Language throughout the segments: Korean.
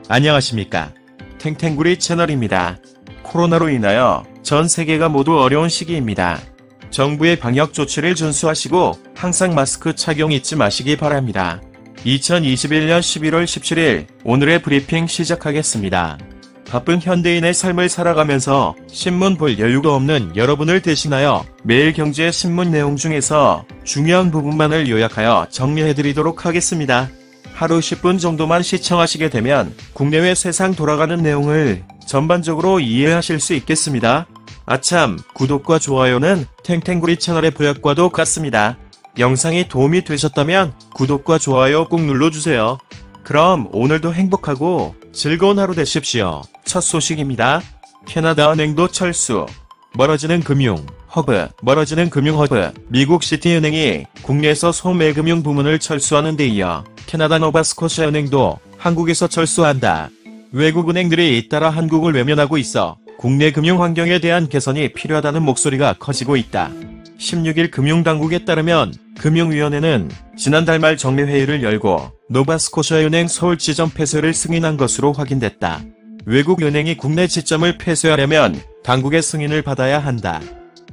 안녕하십니까. 탱탱구리 채널입니다. 코로나로 인하여 전 세계가 모두 어려운 시기입니다. 정부의 방역 조치를 준수하시고 항상 마스크 착용 잊지 마시기 바랍니다. 2021년 11월 17일 오늘의 브리핑 시작하겠습니다. 바쁜 현대인의 삶을 살아가면서 신문 볼 여유가 없는 여러분을 대신하여 매일 경제 신문 내용 중에서 중요한 부분만을 요약하여 정리해드리도록 하겠습니다. 하루 10분 정도만 시청하시게 되면 국내외 세상 돌아가는 내용을 전반적으로 이해하실 수 있겠습니다. 아참, 구독과 좋아요는 탱탱구리 채널의 보약과도 같습니다. 영상이 도움이 되셨다면 구독과 좋아요 꼭 눌러주세요. 그럼 오늘도 행복하고 즐거운 하루 되십시오. 첫 소식입니다. 캐나다 은행도 철수. 멀어지는 금융 허브. 미국 시티은행이 국내에서 소매금융 부문을 철수하는 데 이어 캐나다 노바스코시아 은행도 한국에서 철수한다. 외국 은행들이 잇따라 한국을 외면하고 있어 국내 금융 환경에 대한 개선이 필요하다는 목소리가 커지고 있다. 16일 금융당국에 따르면 금융위원회는 지난달 말 정례회의를 열고 노바스코시아 은행 서울 지점 폐쇄를 승인한 것으로 확인됐다. 외국 은행이 국내 지점을 폐쇄하려면 당국의 승인을 받아야 한다.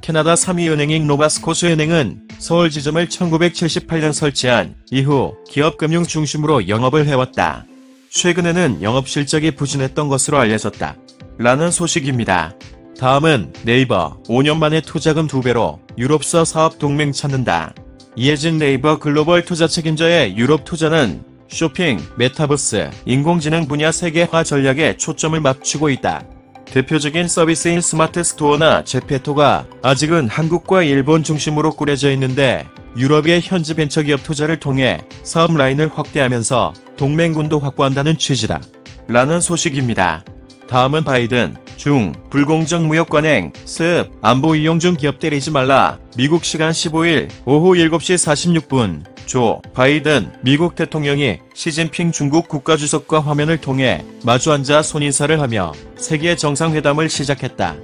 캐나다 3위 은행인 노바스코시아 은행은 서울 지점을 1978년 설치한 이후 기업 금융 중심으로 영업을 해왔다. 최근에는 영업 실적이 부진했던 것으로 알려졌다. 라는 소식입니다. 다음은 네이버. 5년 만에 투자금 2배로 유럽서 사업 동맹 찾는다. 이해진 네이버 글로벌 투자 책임자의 유럽 투자는 쇼핑, 메타버스, 인공지능 분야 세계화 전략에 초점을 맞추고 있다. 대표적인 서비스인 스마트 스토어나 제페토가 아직은 한국과 일본 중심으로 꾸려져 있는데 유럽의 현지 벤처기업 투자를 통해 사업 라인을 확대하면서 동맹군도 확보한다는 취지다. 라는 소식입니다. 다음은 바이든. 중. 불공정 무역 관행. 습. 안보 이용 중 기업 때리지 말라. 미국 시간 15일 오후 7시 46분 조 바이든 미국 대통령이 시진핑 중국 국가주석과 화면을 통해 마주 앉아 손인사를 하며 세계 정상회담을 시작했다.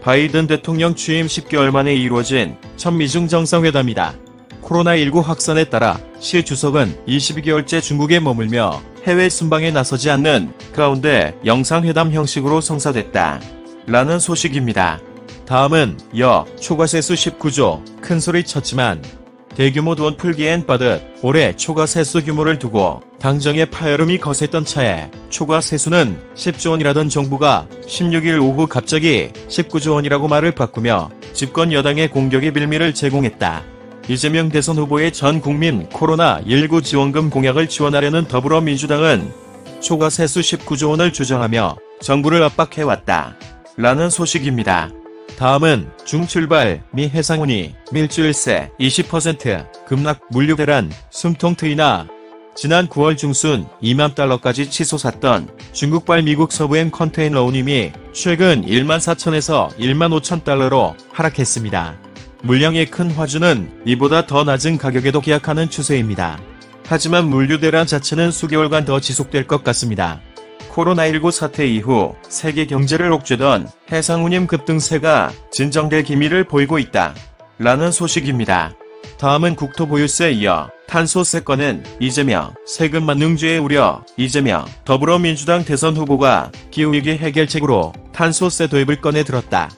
바이든 대통령 취임 10개월 만에 이루어진 첫 미중 정상회담이다. 코로나19 확산에 따라 시 주석은 22개월째 중국에 머물며 해외 순방에 나서지 않는 가운데 영상회담 형식으로 성사됐다. 라는 소식입니다. 다음은 초과세수 19조. 큰소리 쳤지만 대규모 돈 풀기엔 빠듯 올해 초과세수 규모를 두고 당정의 파열음이 거셌던 차에 초과세수는 10조 원이라던 정부가 16일 오후 갑자기 19조 원이라고 말을 바꾸며 집권 여당의 공격의 빌미를 제공했다. 이재명 대선 후보의 전 국민 코로나19 지원금 공약을 지원하려는 더불어민주당은 초과세수 19조 원을 주장하며 정부를 압박해왔다. 라는 소식입니다. 다음은 중출발. 미 해상운이 밀주일세 20% 급락. 물류대란 숨통 트이나. 지난 9월 중순 2만 달러까지 치솟았던 중국발 미국 서부행 컨테이너 운임이 최근 1만 4천에서 1만 5천 달러로 하락했습니다. 물량이 큰 화주는 이보다 더 낮은 가격에도 계약하는 추세입니다. 하지만 물류대란 자체는 수개월간 더 지속될 것 같습니다. 코로나19 사태 이후 세계 경제를 옥죄던 해상운임 급등세가 진정될 기미를 보이고 있다. 라는 소식입니다. 다음은 국토보유세에 이어 탄소세건은 이재명. 세금 만능주의 우려. 이재명 더불어민주당 대선 후보가 기후위기 해결책으로 탄소세 도입을 꺼내 들었다.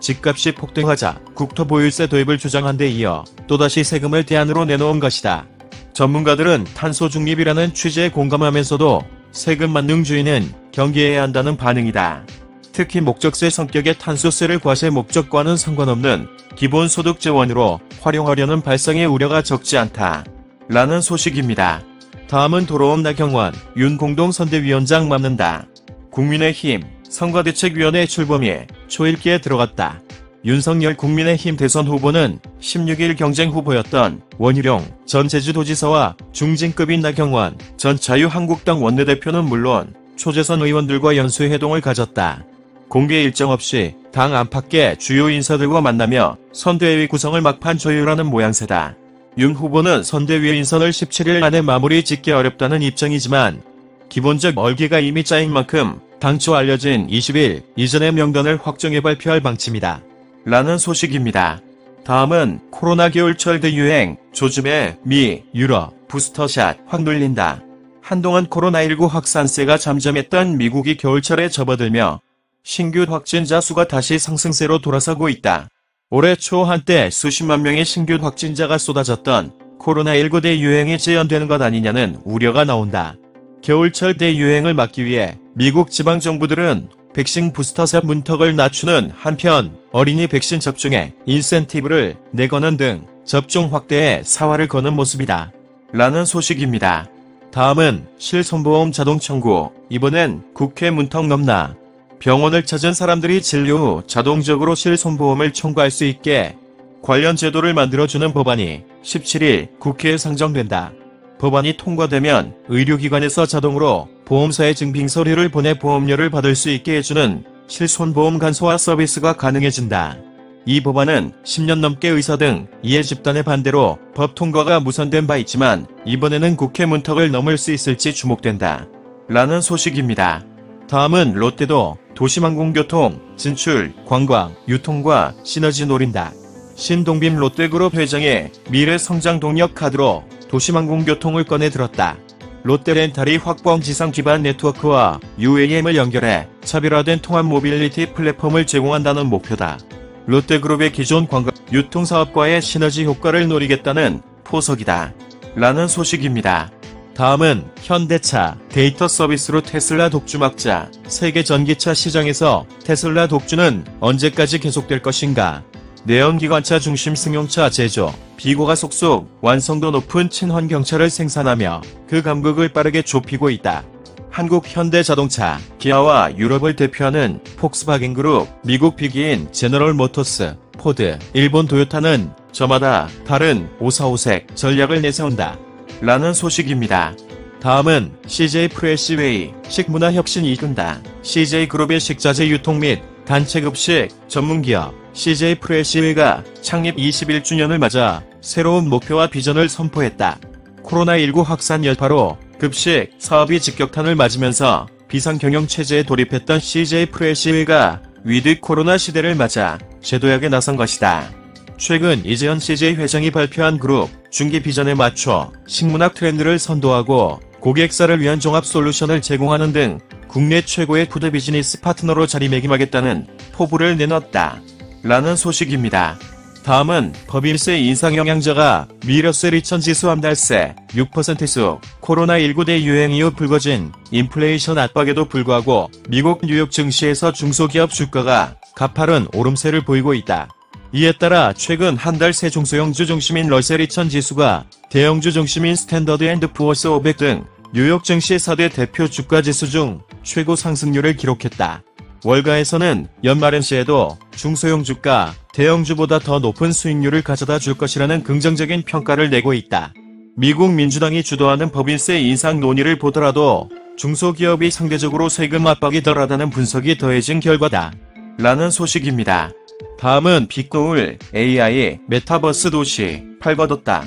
집값이 폭등하자 국토보유세 도입을 주장한 데 이어 또다시 세금을 대안으로 내놓은 것이다. 전문가들은 탄소 중립이라는 취지에 공감하면서도 세금 만능주의는 경계해야 한다는 반응이다. 특히 목적세 성격의 탄소세를 과세 목적과는 상관없는 기본소득 재원으로 활용하려는 발상의 우려가 적지 않다. 라는 소식입니다. 다음은 돌아온 나경원. 윤 공동선대위원장 맡는다. 국민의힘. 선거대책위원회 출범이 초읽기에 들어갔다. 윤석열 국민의힘 대선 후보는 16일 경쟁 후보였던 원희룡 전 제주도지사와 중진급인 나경원 전 자유한국당 원내대표는 물론 초재선 의원들과 연수회동을 가졌다. 공개 일정 없이 당 안팎의 주요 인사들과 만나며 선대위 구성을 막판 조율하는 모양새다. 윤 후보는 선대위 인선을 17일 안에 마무리 짓기 어렵다는 입장이지만 기본적 얼기가 이미 짜인 만큼 당초 알려진 20일 이전의 명단을 확정해 발표할 방침이다. 라는 소식입니다. 다음은 코로나 겨울철 대유행. 조즘에 미, 유럽 부스터샷 확 눌린다. 한동안 코로나19 확산세가 잠잠했던 미국이 겨울철에 접어들며 신규 확진자 수가 다시 상승세로 돌아서고 있다. 올해 초 한때 수십만 명의 신규 확진자가 쏟아졌던 코로나19 대유행이 재현되는 것 아니냐는 우려가 나온다. 겨울철 대유행을 막기 위해 미국 지방정부들은 백신 부스터샷 문턱을 낮추는 한편 어린이 백신 접종에 인센티브를 내거는 등 접종 확대에 사활을 거는 모습이다. 라는 소식입니다. 다음은 실손보험 자동 청구. 이번엔 국회 문턱 넘나. 병원을 찾은 사람들이 진료 후 자동적으로 실손보험을 청구할 수 있게 관련 제도를 만들어주는 법안이 17일 국회에 상정된다. 법안이 통과되면 의료기관에서 자동으로 보험사에 증빙서류를 보내 보험료를 받을 수 있게 해주는 실손보험 간소화 서비스가 가능해진다. 이 법안은 10년 넘게 의사 등 이해 집단의 반대로 법 통과가 무산된 바 있지만 이번에는 국회 문턱을 넘을 수 있을지 주목된다. 라는 소식입니다. 다음은 롯데도 도심항공교통, 진출, 관광, 유통과 시너지 노린다. 신동빈 롯데그룹 회장이 미래성장 동력 카드로 도심항공교통을 꺼내 들었다. 롯데렌탈이 확보한 지상 기반 네트워크와 UAM을 연결해 차별화된 통합 모빌리티 플랫폼을 제공한다는 목표다. 롯데그룹의 기존 관광, 유통사업과의 시너지 효과를 노리겠다는 포석이다. 라는 소식입니다. 다음은 현대차, 데이터 서비스로 테슬라 독주 막자. 세계 전기차 시장에서 테슬라 독주는 언제까지 계속될 것인가? 내연기관차 중심 승용차 제조, 비고가속 속 완성도 높은 친환경차를 생산하며 그 간극을 빠르게 좁히고 있다. 한국 현대자동차, 기아와 유럽을 대표하는 폭스바겐그룹, 미국 비기인 제너럴 모터스, 포드, 일본 도요타는 저마다 다른 545색 전략을 내세운다. 라는 소식입니다. 다음은 CJ 프레시웨이, 식문화혁신 이끈다. CJ그룹의 식자재 유통 및 단체급식 전문기업 CJ 프레시웨이가 창립 21주년을 맞아 새로운 목표와 비전을 선포했다. 코로나19 확산 여파로 급식 사업이 직격탄을 맞으면서 비상경영 체제에 돌입했던 CJ 프레시웨이가 위드 코로나 시대를 맞아 재도약에 나선 것이다. 최근 이재현 CJ 회장이 발표한 그룹 중기 비전에 맞춰 식문학 트렌드를 선도하고 고객사를 위한 종합 솔루션을 제공하는 등 국내 최고의 푸드 비즈니스 파트너로 자리매김하겠다는 포부를 내놨다. 라는 소식입니다. 다음은 법인세 인상 영향자가 미러셀 2000 지수 한 달새 6%수. 코로나19 대유행 이후 불거진 인플레이션 압박에도 불구하고 미국 뉴욕 증시에서 중소기업 주가가 가파른 오름세를 보이고 있다. 이에 따라 최근 한 달 새 중소형주 중심인 러셀 2000 지수가 대형주 중심인 스탠더드 앤드 푸어스 500 등 뉴욕 증시 4대 대표 주가 지수 중 최고 상승률을 기록했다. 월가에서는 연말연 시에도 중소형 주가, 대형주보다 더 높은 수익률을 가져다 줄 것이라는 긍정적인 평가를 내고 있다. 미국 민주당이 주도하는 법인세 인상 논의를 보더라도 중소기업이 상대적으로 세금 압박이 덜하다는 분석이 더해진 결과다. 라는 소식입니다. 다음은 빅노울, AI, 메타버스 도시, 팔걷었다.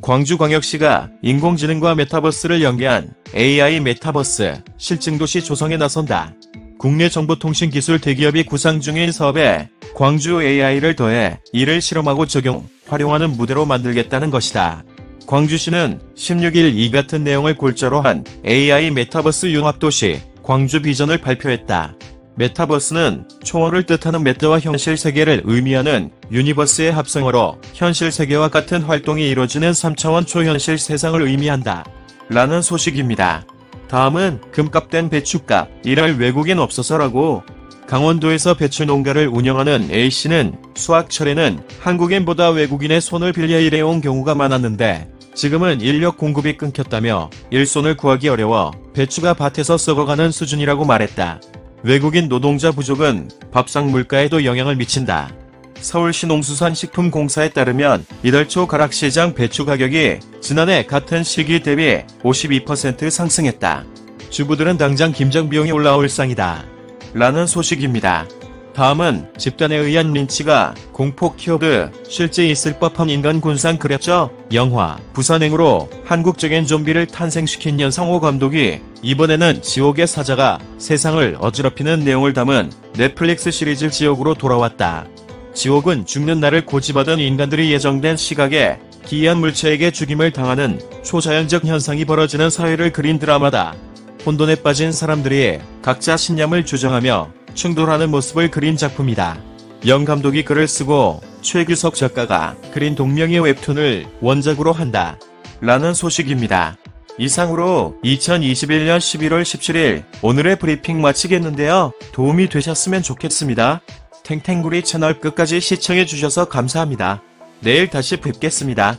광주광역시가 인공지능과 메타버스를 연계한 AI 메타버스 실증도시 조성에 나선다. 국내 정보통신기술 대기업이 구상 중인 사업에 광주 AI를 더해 이를 실험하고 적용, 활용하는 무대로 만들겠다는 것이다. 광주시는 16일 이 같은 내용을 골자로 한 AI 메타버스 융합도시 광주 비전을 발표했다. 메타버스는 초월을 뜻하는 메타와 현실 세계를 의미하는 유니버스의 합성어로 현실 세계와 같은 활동이 이루어지는 3차원 초현실 세상을 의미한다. 라는 소식입니다. 다음은 금값된 배추값, 일할 외국인 없어서라고. 강원도에서 배추 농가를 운영하는 A씨는 수확철에는 한국인보다 외국인의 손을 빌려 일해온 경우가 많았는데 지금은 인력 공급이 끊겼다며 일손을 구하기 어려워 배추가 밭에서 썩어가는 수준이라고 말했다. 외국인 노동자 부족은 밥상 물가에도 영향을 미친다. 서울시 농수산식품공사에 따르면 이달 초 가락시장 배추 가격이 지난해 같은 시기 대비 52% 상승했다. 주부들은 당장 김장 비용이 올라올 상이다. 라는 소식입니다. 다음은 집단에 의한 린치가 공포 키워드, 실제 있을 법한 인간 군상 그렸죠? 영화 부산행으로 한국적인 좀비를 탄생시킨 연상호 감독이 이번에는 지옥의 사자가 세상을 어지럽히는 내용을 담은 넷플릭스 시리즈 지옥으로 돌아왔다. 지옥은 죽는 날을 고집하던 인간들이 예정된 시각에 기이한 물체에게 죽임을 당하는 초자연적 현상이 벌어지는 사회를 그린 드라마다. 혼돈에 빠진 사람들이 각자 신념을 주장하며 충돌하는 모습을 그린 작품이다. 영 감독이 글을 쓰고 최규석 작가가 그린 동명의 웹툰을 원작으로 한다. 라는 소식입니다. 이상으로 2021년 11월 17일 오늘의 브리핑 마치겠는데요. 도움이 되셨으면 좋겠습니다. 탱탱구리 채널 끝까지 시청해주셔서 감사합니다. 내일 다시 뵙겠습니다.